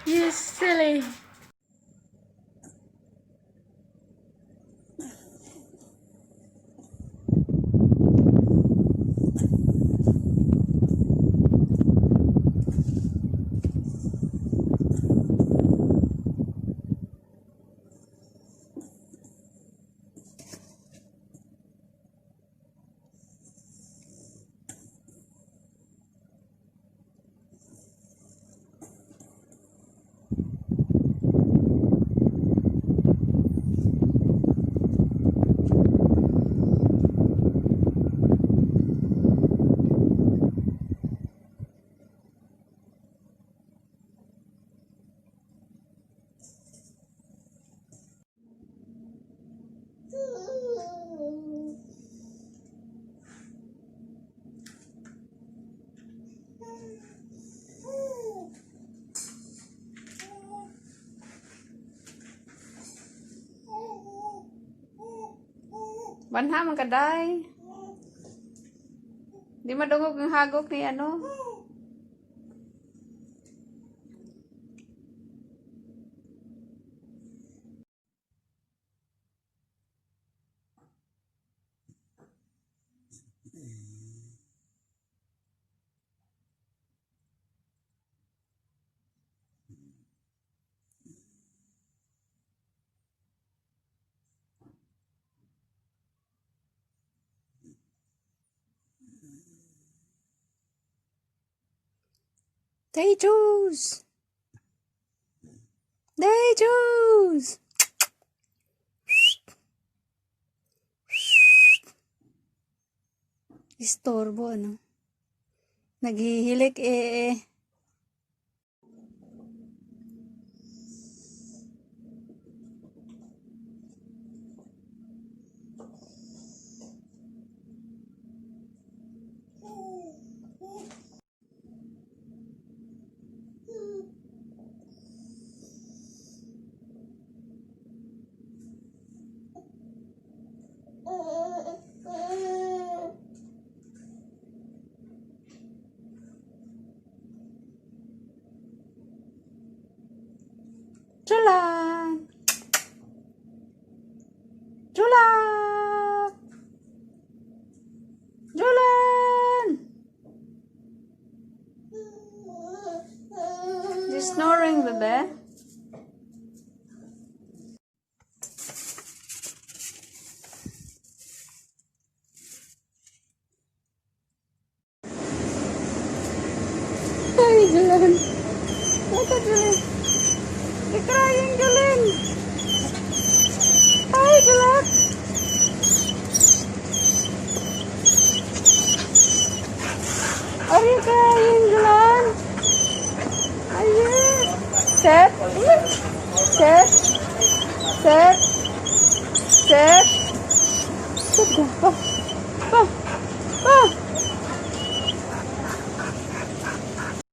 You silly. Banha man kaday. Di madungog ang hagok ni ano. They choose. They choose. Istorbo ano. Naghihilik eh. Julan. Julan. Julan. You snoring, bebe? Hi, Julan. Look at Julan. You're crying, Julan. Hi, Julan. Are you crying, Julan? Are you? Set. Set. Set. Set. Set. Pa. Pa. Pa.